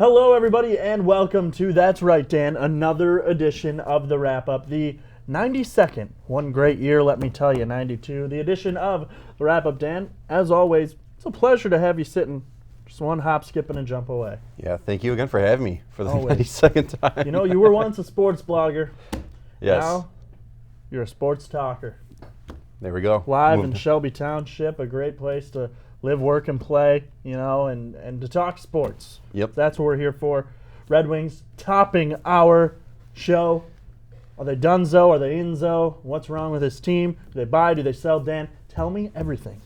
Hello, everybody, and welcome to That's Right, Dan, another edition of the Wrap-Up, the 92nd. One great year, let me tell you, 92. The edition of the Wrap-Up, Dan. As always, it's a pleasure to have you sitting just one hop, skip, and a jump away. Yeah, thank you again for having me for the Always. 92nd time. You know, you were once a sports blogger. Yes. Now, you're a sports talker. There we go. Live in Moved. Shelby Township, a great place to live, work, and play, you know, and to talk sports. Yep. That's what we're here for. Red Wings topping our show. Are they donezo? Are they inzo? What's wrong with this team? Do they buy? Do they sell? Dan, tell me everything.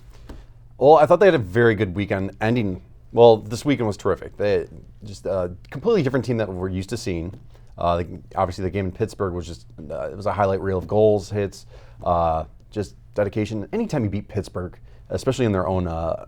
Well, I thought they had a very good weekend ending. Well, this weekend was terrific. They just a completely different team that we're used to seeing. Obviously, the game in Pittsburgh was just it was a highlight reel of goals, hits, just dedication. Anytime you beat Pittsburgh, especially in their own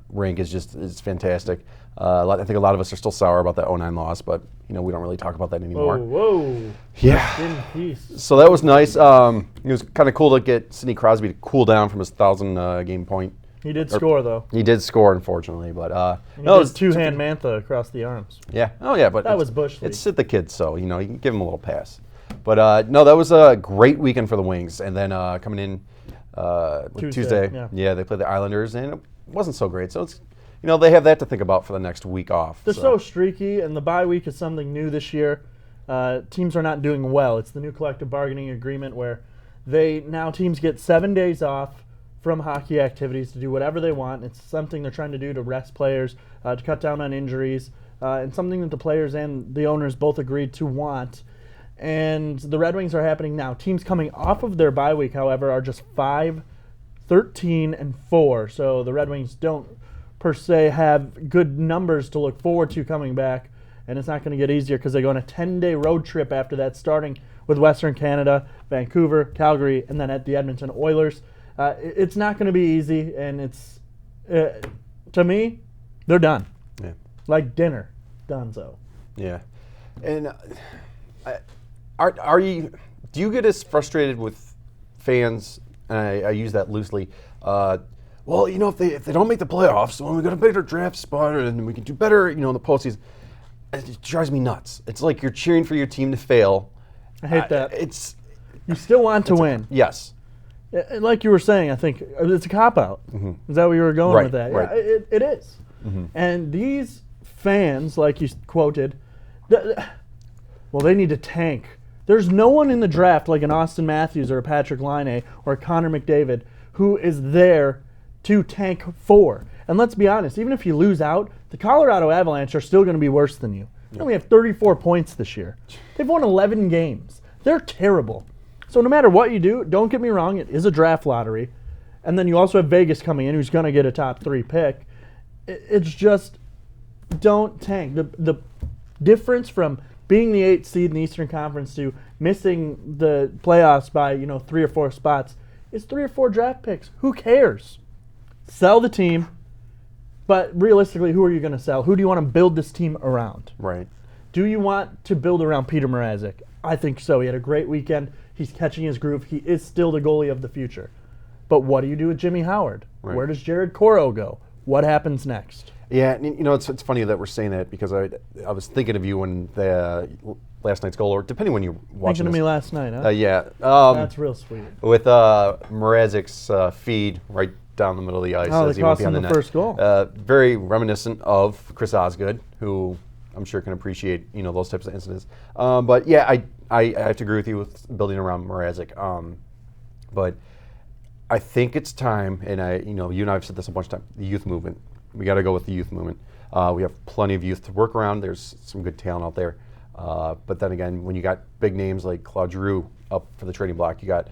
rink, is fantastic. I think a lot of us are still sour about that 0-9 loss, but we don't really talk about that anymore. Whoa. Yeah. In peace. So that was nice. It was kind of cool to get Sidney Crosby to cool down from his 1,000 game point. He did score, though. He did score, unfortunately, but He did two-hand mantha across the arms. Yeah. Oh yeah, but That was Bush League. It's Sid the Kid, so you can give him a little pass. But no, that was a great weekend for the Wings, and then coming in Tuesday, yeah. they played the Islanders, and it wasn't so great. So it's they have that to think about for the next week off. They're so streaky, and the bye week is something new this year. Teams are not doing well. It's the new collective bargaining agreement where teams get 7 days off from hockey activities to do whatever they want. It's something they're trying to do to rest players, to cut down on injuries, and something that the players and the owners both agreed to want. And the Red Wings are happening now. Teams coming off of their bye week, however, are just 5-13-4. So the Red Wings don't per se have good numbers to look forward to coming back. And it's not going to get easier because they go on a 10-day road trip after that, starting with Western Canada, Vancouver, Calgary, and then at the Edmonton Oilers. It's not going to be easy, and it's to me, they're done. Yeah. Like dinner, donezo. Yeah. And do you get as frustrated with fans? And I use that loosely. Well, if they don't make the playoffs, well, we got a better draft spot, and we can do better, in the postseason. It drives me nuts. It's like you're cheering for your team to fail. I hate that. You still want to win. Yes. Like you were saying, I think it's a cop-out. Mm-hmm. Is that where you were going with that? Right. Yeah, it is. Mm-hmm. And these fans, like you quoted, they need to tank. There's no one in the draft like an Austin Matthews or a Patrick Laine or a Connor McDavid who is there to tank for. And let's be honest, even if you lose out, the Colorado Avalanche are still going to be worse than you. They only have 34 points this year. They've won 11 games. They're terrible. So no matter what you do, don't get me wrong, it is a draft lottery. And then you also have Vegas coming in who's going to get a top 3 pick. It's just, don't tank. The difference from being the 8th seed in the Eastern Conference to missing the playoffs by 3 or 4 spots is 3 or 4 draft picks. Who cares? Sell the team, but realistically, who are you going to sell? Who do you want to build this team around? Right. Do you want to build around Peter Mrazek? I think so. He had a great weekend. He's catching his groove. He is still the goalie of the future. But what do you do with Jimmy Howard? Right. Where does Jared Coro go? What happens next? Yeah, it's funny that we're saying that because I was thinking of you when the last night's goal, or depending when you watched Thinking of me last night, huh? Yeah. That's real sweet. With Mrazek's feed right down the middle of the ice Oh, as they he went cost him behind the the net. first goal. Very reminiscent of Chris Osgood, who I'm sure can appreciate those types of incidents. But yeah, I have to agree with you with building around Mrazek. But I think it's time, and you and I have said this a bunch of times. The youth movement. We got to go with the youth movement. We have plenty of youth to work around. There's some good talent out there. But then again, when you got big names like Claude Giroux up for the trading block, you got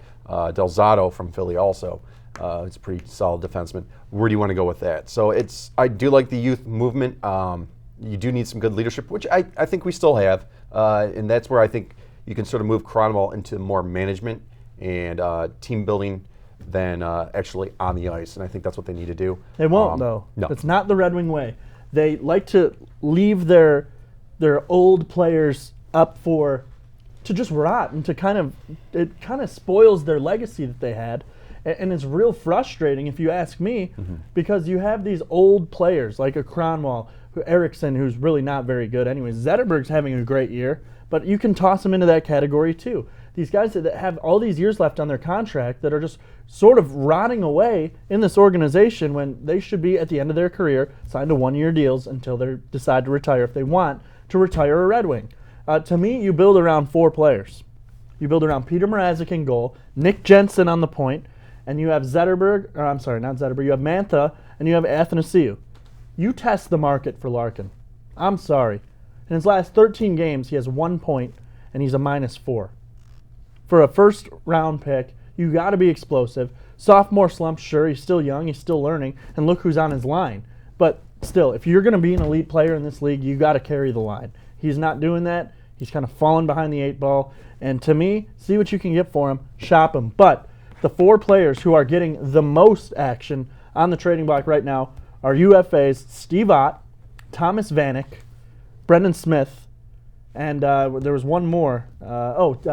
Del Zotto from Philly also. It's a pretty solid defenseman. Where do you want to go with that? So I do like the youth movement. You do need some good leadership, which I think we still have. And that's where I think you can sort of move Cronwall into more management and team building than actually on the ice. And I think that's what they need to do. They won't, though. No. It's not the Red Wing way. They like to leave their old players up to just rot and it kind of spoils their legacy that they had. And it's real frustrating, if you ask me, because you have these old players like a Cronwall Erickson, who's really not very good anyways. Zetterberg's having a great year, but you can toss him into that category too. These guys that have all these years left on their contract that are just sort of rotting away in this organization when they should be at the end of their career, signed to one-year deals until they decide to retire if they want to retire a Red Wing. To me, you build around 4 players. You build around Peter Mrazek in goal, Nick Jensen on the point, and you have Zetterberg, or I'm sorry, not Zetterberg, you have Mantha, and you have Athanasiou. You test the market for Larkin. I'm sorry. In his last 13 games, he has 1 point, and he's a -4. For a first-round pick, you got to be explosive. Sophomore slump, sure, he's still young, he's still learning, and look who's on his line. But still, if you're going to be an elite player in this league, you got to carry the line. He's not doing that. He's kind of falling behind the 8 ball. And to me, see what you can get for him, shop him. But the 4 players who are getting the most action on the trading block right now are UFAs Steve Ott, Thomas Vanek, Brendan Smith, and there was one more.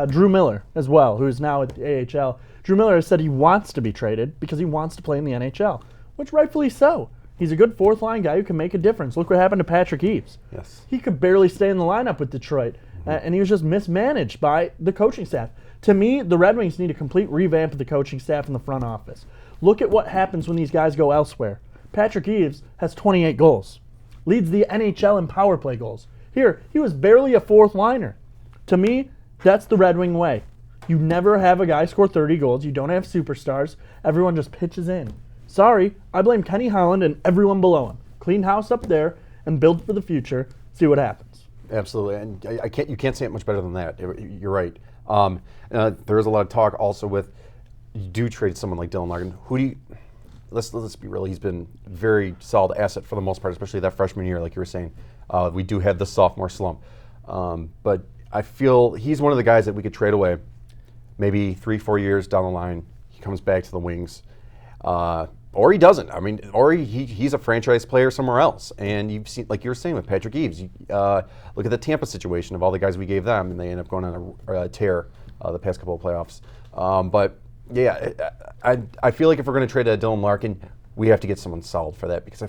Drew Miller as well, who is now at the AHL. Drew Miller has said he wants to be traded because he wants to play in the NHL, which rightfully so. He's a good fourth-line guy who can make a difference. Look what happened to Patrick Eaves. Yes. He could barely stay in the lineup with Detroit, and he was just mismanaged by the coaching staff. To me, the Red Wings need a complete revamp of the coaching staff in the front office. Look at what happens when these guys go elsewhere. Patrick Eaves has 28 goals, leads the NHL in power play goals. Here, he was barely a fourth-liner. To me, that's the Red Wing way. You never have a guy score 30 goals. You don't have superstars. Everyone just pitches in. Sorry, I blame Kenny Holland and everyone below him. Clean house up there and build for the future. See what happens. Absolutely, and you can't say it much better than that. You're right. There is a lot of talk also with you do trade someone like Dylan Larkin. Who do you? Let's be real. He's been a very solid asset for the most part, especially that freshman year, like you were saying. We do have the sophomore slump, but I feel he's one of the guys that we could trade away. Maybe 3-4 years down the line, he comes back to the Wings. Or he doesn't. I mean, or he's a franchise player somewhere else. And you've seen, like you were saying with Patrick Eaves, look at the Tampa situation of all the guys we gave them, and they end up going on a tear the past couple of playoffs. But yeah, I feel like if we're going to trade Dylan Larkin, we have to get someone solid for that because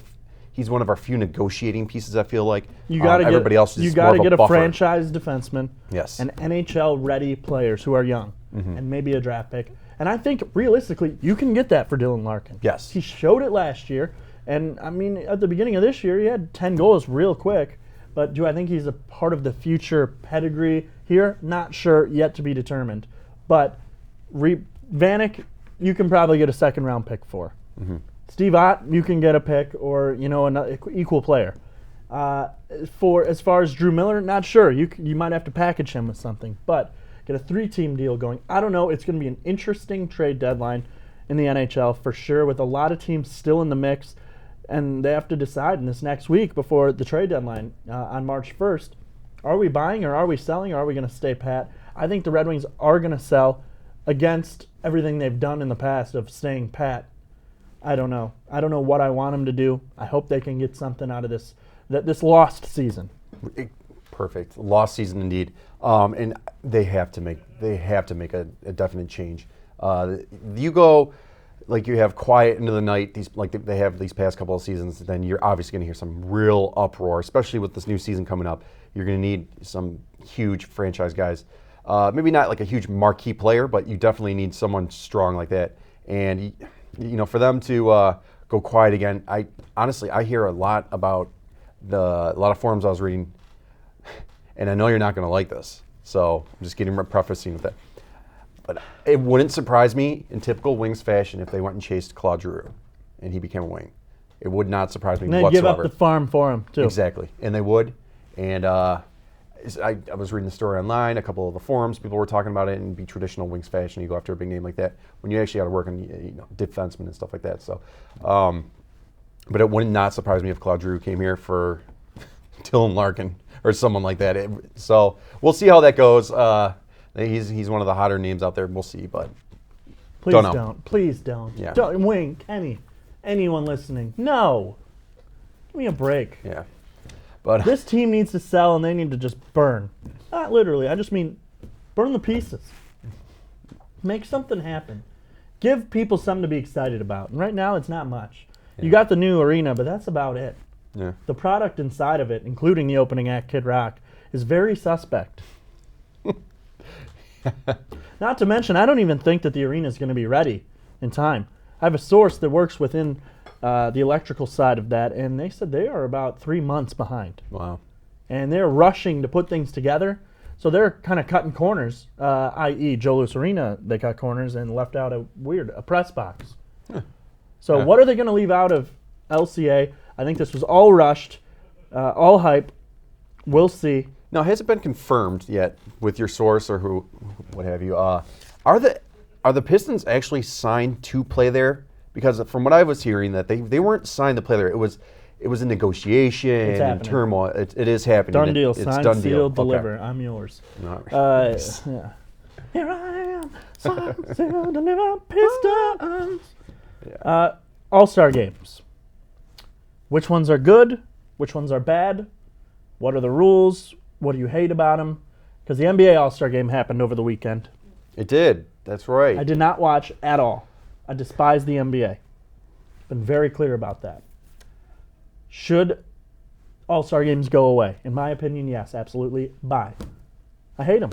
he's one of our few negotiating pieces. I feel like you got to everybody else is you got to get a buffer. franchise defenseman, Yes, and NHL-ready players who are young, and maybe a draft pick. And I think, realistically, you can get that for Dylan Larkin. Yes. He showed it last year. And, I mean, at the beginning of this year, he had 10 goals real quick. But do I think he's a part of the future pedigree here? Not sure, yet to be determined. But Vanek, you can probably get a second-round pick for. Steve Ott, you can get a pick or, an equal player. As far as Drew Miller, not sure. You might have to package him with something. But get a 3-team deal going. I don't know. It's going to be an interesting trade deadline in the NHL for sure, with a lot of teams still in the mix, and they have to decide in this next week before the trade deadline on March 1st. Are we buying or are we selling or are we going to stay pat? I think the Red Wings are going to sell against everything they've done in the past of staying pat. I don't know. I don't know what I want them to do. I hope they can get something out of this lost season. Perfect. Lost season indeed. And they have to make a definite change. You go like you have quiet into the night. They have these past couple of seasons. Then you're obviously going to hear some real uproar, especially with this new season coming up. You're going to need some huge franchise guys. Maybe not like a huge marquee player, but you definitely need someone strong like that. And for them to go quiet again, I hear a lot about a lot of forums I was reading. And I know you're not going to like this, so I'm just prefacing with that. But it wouldn't surprise me in typical Wings fashion if they went and chased Claude Giroux and he became a Wing. It would not surprise me whatsoever. And they'd give up the farm for him, too. Exactly, and they would. And I was reading the story online, a couple of the forums, people were talking about it, and be traditional Wings fashion. You go after a big name like that when you actually got to work on defensemen and stuff like that. So, but it would not surprise me if Claude Giroux came here for Dylan Larkin or someone like that. So we'll see how that goes. He's one of the hotter names out there. We'll see, but please don't. Please don't. Yeah. Don't. Wing, Kenny, anyone listening? No. Give me a break. Yeah. But this team needs to sell, and they need to just burn. Not literally. I just mean burn the pieces. Make something happen. Give people something to be excited about. And right now, it's not much. Yeah. You got the new arena, but that's about it. Yeah. The product inside of it, including the opening act Kid Rock, is very suspect. Not to mention, I don't even think that the arena is going to be ready in time. I have a source that works within the electrical side of that, and they said they are about 3 months behind. Wow. And they're rushing to put things together. So they're kind of cutting corners, i.e. Joe Louis Arena, they cut corners and left out a press box. So Yeah. what are they going to leave out of LCA? I think this was all rushed, all hype. We'll see. Now, has it been confirmed yet with your source or who, what have you? Are the Pistons actually signed to play there? Because from what I was hearing, that they weren't signed to play there. It was a negotiation and happening. turmoil. It is happening. Done deal. It's Signed, done sealed, deal. Okay. deliver. I'm yours. All right. Yeah. Here I am. Signed, sealed, deliver. Pistons. All-Star games. Which ones are good? Which ones are bad? What are the rules? What do you hate about them? Because the NBA All-Star game happened over the weekend. It did. That's right. I did not watch at all. I despise the NBA. Been very clear about that. Should All-Star games go away? In my opinion, yes, absolutely. Bye. I hate them.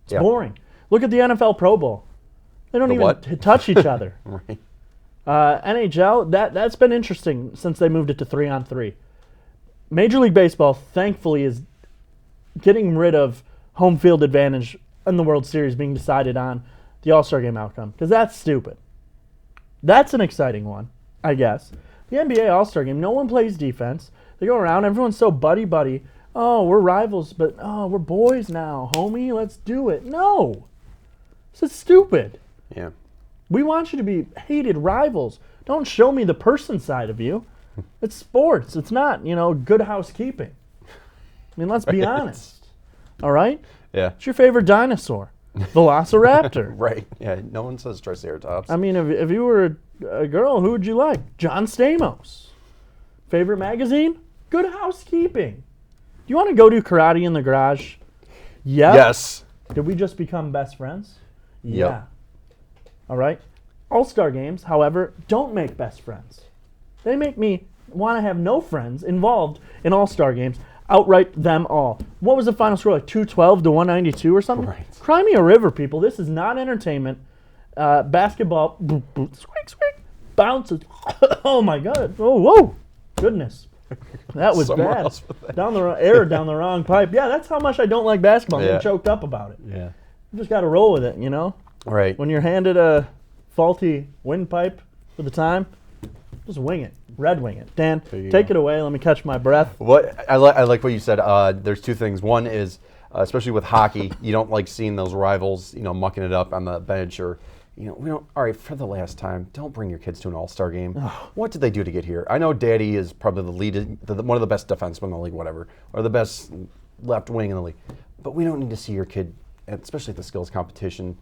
It's Yeah. boring. Look at the NFL Pro Bowl. They don't The even what? touch each other. Right. NHL, that's been interesting since they moved it to 3-on-3. Major League Baseball, thankfully, is getting rid of home field advantage in the World Series being decided on the All-Star game outcome, because that's stupid. That's an exciting one, I guess. The NBA All-Star game, no one plays defense. They go around, everyone's so buddy-buddy. Oh, we're rivals, but we're boys now, homie. Let's do it. No. This is stupid. Yeah. We want you to be hated rivals. Don't show me the person side of you. It's sports. It's not, good housekeeping. I mean, let's be honest. All right? Yeah. What's your favorite dinosaur? Velociraptor. Right. Yeah. No one says Triceratops. I mean, if you were a girl, who would you like? John Stamos. Favorite magazine? Good Housekeeping. Do you want to go do karate in the garage? Yep. Yes. Did we just become best friends? Yep. Yeah. All right. All-Star games, however, don't make best friends. They make me want to have no friends involved in All-Star games. Outright them all. What was the final score? Like 212 to 192 or something? Right. Cry me a river, people. This is not entertainment. Basketball, boop, boop, squeak, squeak, bounces. Oh my God. Oh, whoa. Goodness. That was Somewhere bad. else with that. Down the wrong pipe. Yeah, that's how much I don't like basketball. I'm Yeah. getting choked up about it. Yeah. You just got to roll with it, Right. When you're handed a faulty windpipe for the time, just wing it. Red wing it. Dan, There you take go. it away. Let me catch my breath. What I like what you said. There's two things. One is, especially with hockey, you don't like seeing those rivals, mucking it up on the bench, or, we don't. All right, for the last time, don't bring your kids to an All-Star game. What did they do to get here? I know Daddy is probably one of the best defensemen in the league, whatever, or the best left wing in the league. But we don't need to see your kid, especially at the skills competition.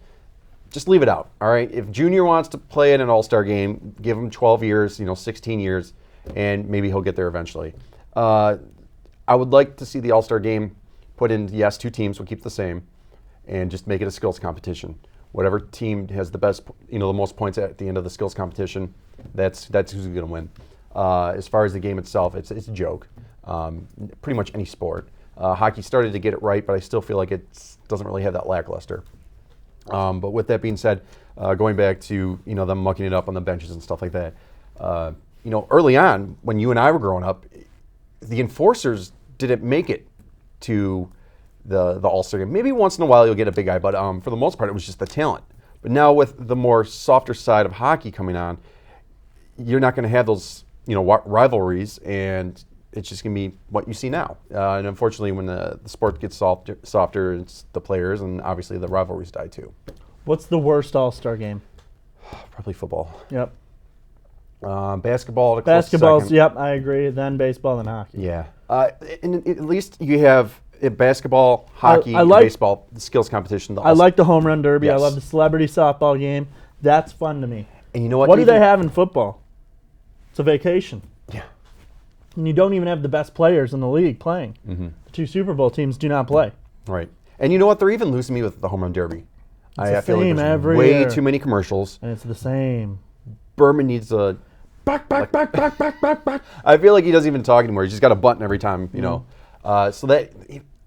Just leave it out, all right? If Junior wants to play in an All-Star game, give him 12 years, 16 years, and maybe he'll get there eventually. I would like to see the All-Star game put in, yes, 2 teams, we'll keep the same, and just make it a skills competition. Whatever team has the best, the most points at the end of the skills competition, that's who's going to win. As far as the game itself, it's a joke. Pretty much any sport. Hockey started to get it right, but I still feel like it doesn't really have that lackluster. But with that being said, going back to them mucking it up on the benches and stuff like that, early on when you and I were growing up, the enforcers didn't make it to the All-Star game. Maybe once in a while you'll get a big guy, but for the most part it was just the talent. But now with the more softer side of hockey coming on, you're not going to have those rivalries, and it's just going to be what you see now. And unfortunately, when the sport gets softer, it's the players, and obviously the rivalries die too. What's the worst All-Star game? Probably football. Yep. Basketball. Basketball's, second. yep, I agree. Then baseball, then hockey. Yeah. And at least you have basketball, hockey, I like- baseball, the skills competition. I like the home run derby. I Yes. love the celebrity softball game. That's fun to me. And you know what? What do even- they have in football? It's a vacation. Yeah. And you don't even have the best players in the league playing. Mm-hmm. The 2 Super Bowl teams do not play. Right. And you know what? They're even losing me with the home run derby. the feel like same there's every way year. too many commercials. And it's the same. Berman needs a back. I feel like he doesn't even talk anymore. He's just got a button every time, you know. So that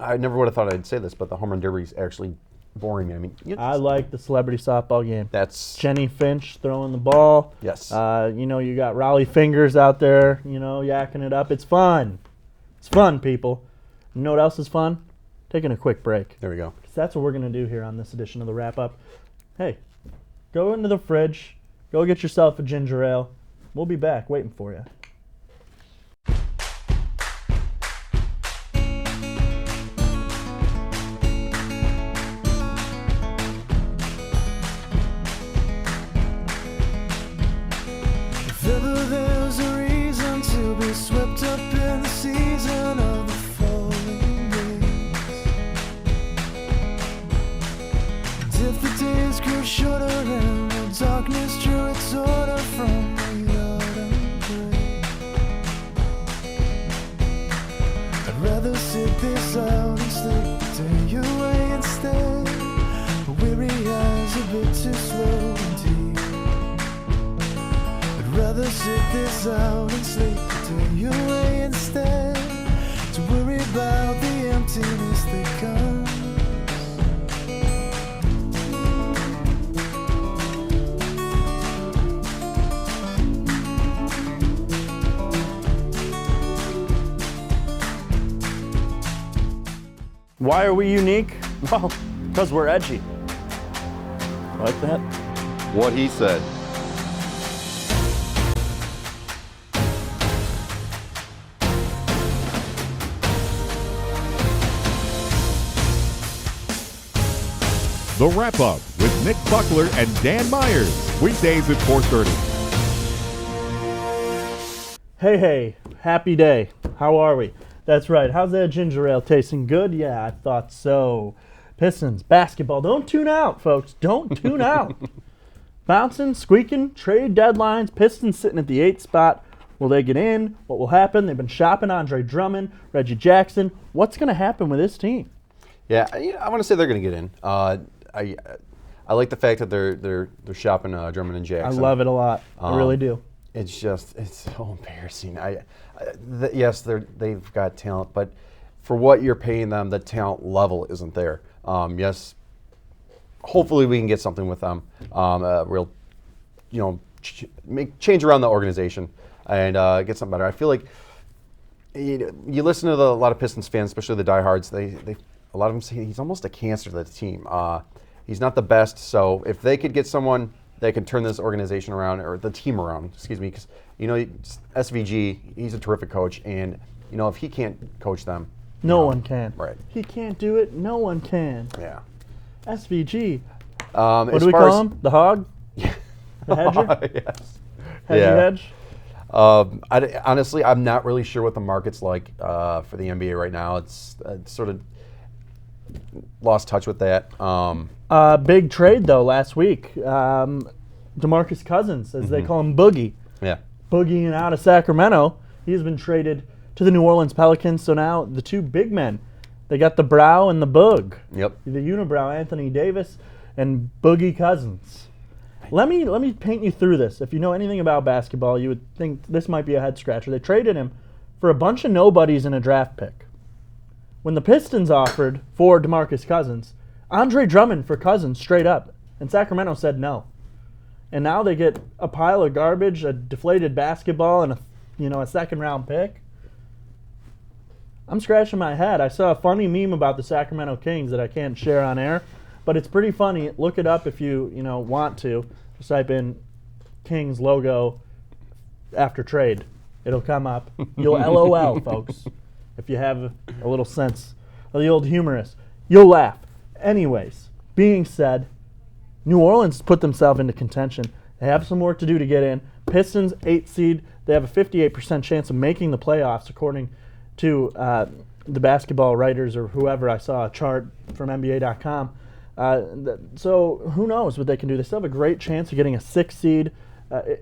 I never would have thought I'd say this, but the home run derby is actually boring me. I mean, I like the celebrity softball game. that's Jenny Finch throwing the ball. yes. You know, you got Raleigh Fingers out there, you know, yakking it up. It's fun. It's fun, people. You know what else is fun? Taking a quick break. There we go. 'Cause that's what we're going to do here on this edition of the Wrap Up. Hey, go into the fridge. Go get yourself a ginger ale. We'll be back waiting for you. If ever there's a reason to be swept up in the season of the falling rains, and if the days grew shorter and the darkness drew its order from the autumn gray, I'd rather sit this out and sleep the day away instead. But weary eyes a bit too slow and deep. I'd rather sit this out and sleep the day away instead. To worry about the emptiness that comes. Why are we unique? Well, because we're edgy. Like that? What he said. The Wrap Up with Nick Buckler and Dan Myers. Weekdays at 4:30. Hey, happy day. How are we? That's right. How's that ginger ale tasting? Good? Yeah, I thought so. Pistons, basketball. Don't tune out, folks. Don't tune out. Bouncing, squeaking, trade deadlines. Pistons sitting at the 8th spot. Will they get in? What will happen? They've been shopping Andre Drummond, Reggie Jackson. What's going to happen with this team? Yeah, I want to say they're going to get in. I like the fact that they're shopping Drummond and I Jackson. love it a lot. I really do. It's so embarrassing. Yes, they've got talent, but for what you're paying them, the talent level isn't there. Yes, hopefully we can get something with them. Real, change around the organization and get something better. I feel like you listen to a lot of Pistons fans, especially the diehards. A lot of them say he's almost a cancer to the team. He's not the best, so if they could get someone that can turn this organization around, or the team around, excuse me, because, SVG, he's a terrific coach, and, if he can't coach them. No one can. Right. He can't do it. No one can. Yeah. SVG. What What do we call him? The hog? Yeah. The hedger? Yes. Hedgy hedge? Honestly, I'm not really sure what the market's like for the NBA right now. It's sort of lost touch with that. Big trade, though, last week. DeMarcus Cousins, as they call him, Boogie. Yeah. Boogieing out of Sacramento. He's been traded to the New Orleans Pelicans. So now the two big men, they got the brow and the boog. Yep. The unibrow, Anthony Davis and Boogie Cousins. Let me paint you through this. If you know anything about basketball, you would think this might be a head scratcher. They traded him for a bunch of nobodies and a draft pick. When the Pistons offered for DeMarcus Cousins, Andre Drummond for Cousins straight up, and Sacramento said no. And now they get a pile of garbage, a deflated basketball, and a second round pick. I'm scratching my head. I saw a funny meme about the Sacramento Kings that I can't share on air, but it's pretty funny. Look it up if you want to. Just type in Kings logo after trade. It'll come up. You'll LOL, folks. If you have a little sense of the old humorist, you'll laugh. Anyways, being said, New Orleans put themselves into contention. They have some work to do to get in. Pistons, 8 seed. They have a 58% chance of making the playoffs, according to the basketball writers or whoever. I saw a chart from NBA.com. So who knows what they can do. They still have a great chance of getting a 6 seed.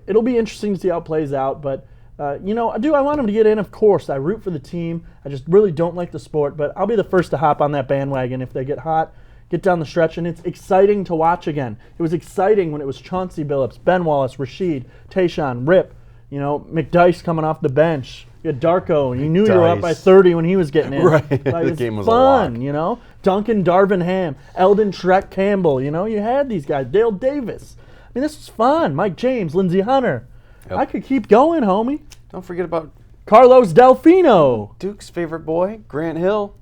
It'll be interesting to see how it plays out, but do I want them to get in? Of course. I root for the team. I just really don't like the sport, but I'll be the first to hop on that bandwagon if they get hot, get down the stretch, and it's exciting to watch again. It was exciting when it was Chauncey Billups, Ben Wallace, Rasheed, Tayshaun, Rip, You know, McDyess coming off the bench. You had Darko, and you knew you were up by 30 when he was getting in. Right. Like, The it's game was a fun, lock. you know. Duncan Darvin Ham, Eldon Shrek Campbell. You know, you had these guys. Dale Davis. I mean, this was fun. Mike James, Lindsey Hunter. Yep. I could keep going, homie. Don't forget about Carlos Delfino. Duke's favorite boy, Grant Hill.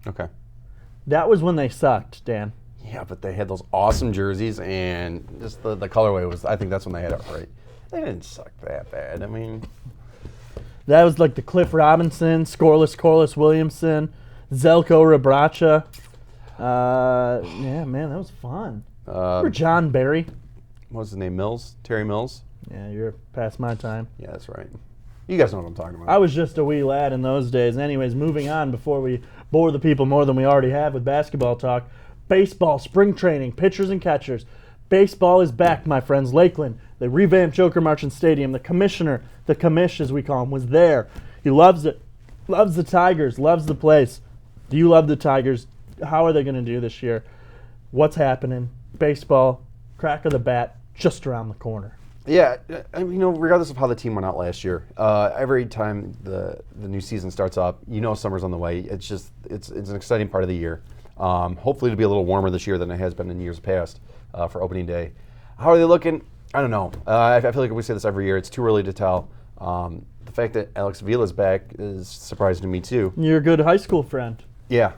Okay. That was when they sucked, Dan. Yeah, but they had those awesome jerseys, and just the colorway was, I think that's when they had it right. They didn't suck that bad. I mean, That was like the Cliff Robinson, Scoreless Corliss Williamson, Zelko Rabracha. Yeah, man, that was fun. Or John Barry. what was his name? Mills? Terry Mills? Yeah, you're past my time. Yeah, that's right. You guys know what I'm talking about. I was just a wee lad in those days. Anyways, moving on before we bore the people more than we already have with basketball talk. Baseball, spring training, pitchers and catchers. Baseball is back, my friends. Lakeland, they revamped Joker Marchant Stadium. The commissioner, the commish as we call him, was there. He loves it. Loves the Tigers, loves the place. Do you love the Tigers? How are they going to do this year? What's happening? Baseball, crack of the bat, just around the corner. Yeah, I mean, you know, regardless of how the team went out last year, every time the new season starts up, you know summer's on the way. It's just it's an exciting part of the year. Hopefully it'll be a little warmer this year than it has been in years past for opening day. How are they looking? I don't know. I feel like we say this every year. It's too early to tell. The fact that Alex Vila's back is surprising to me too. You're a good high school friend. Yeah,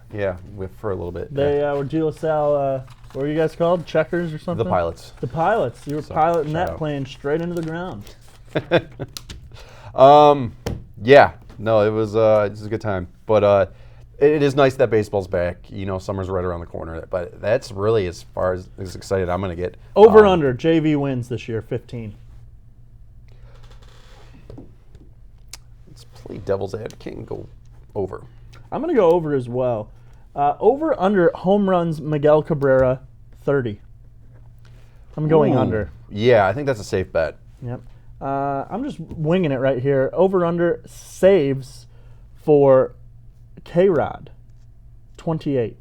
for a little bit. They were De La Salle, what were you guys called? Checkers or something? The Pilots. The Pilots. You were So, piloting shout that out. plane straight into the ground. Yeah, no, it was a good time. But it is nice that baseball's back. You know, summer's right around the corner. But that's really as far as excited I'm going to get. Over under, JV wins this year, 15. Let's play devil's advocate and go over. I'm going to go over as well. Over under home runs, Miguel Cabrera, 30. I'm going Ooh. under. Yeah, I think that's a safe bet. Yep. I'm just winging it right here. Over under saves for K-Rod, 28.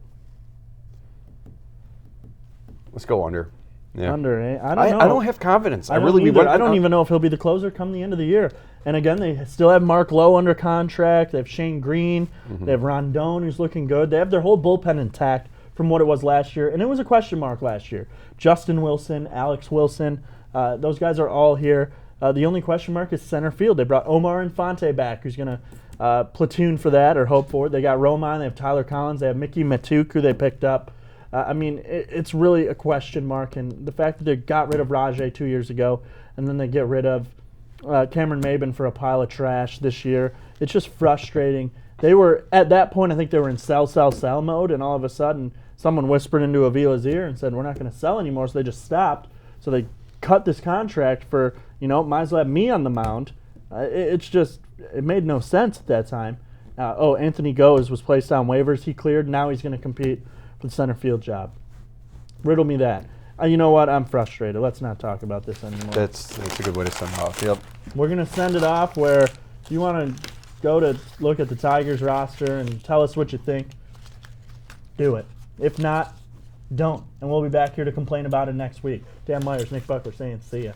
Let's go under. Yeah. Under, eh? I I don't know. don't have confidence. I don't really either. I don't even know if he'll be the closer come the end of the year. And again, they still have Mark Lowe under contract. They have Shane Green. They have Rondon, who's looking good. They have their whole bullpen intact from what it was last year. And it was a question mark last year. Justin Wilson, Alex Wilson, those guys are all here. The only question mark is center field. They brought Omar Infante back, who's going to platoon for that or hope for it. They got Roman. They have Tyler Collins. They have Mickey Matuk, who they picked up. I mean, it's really a question mark. And the fact that they got rid of Rajay 2 years ago and then they get rid of Cameron Maben for a pile of trash this year, it's just frustrating. They were, at that point, I think they were in sell mode, and all of a sudden someone whispered into Avila's ear and said, we're not going to sell anymore, so they just stopped. So they cut this contract for, might as well have me on the mound. It made no sense at that time. Anthony Goes was placed on waivers. He cleared. Now he's going to compete for the center field job. Riddle me that. You know what? I'm frustrated. Let's not talk about this anymore. That's a good way to send it off. Yep. We're going to send it off where if you want to go to look at the Tigers roster and tell us what you think, do it. If not, don't. And we'll be back here to complain about it next week. Dan Myers, Nick Buckler saying see ya.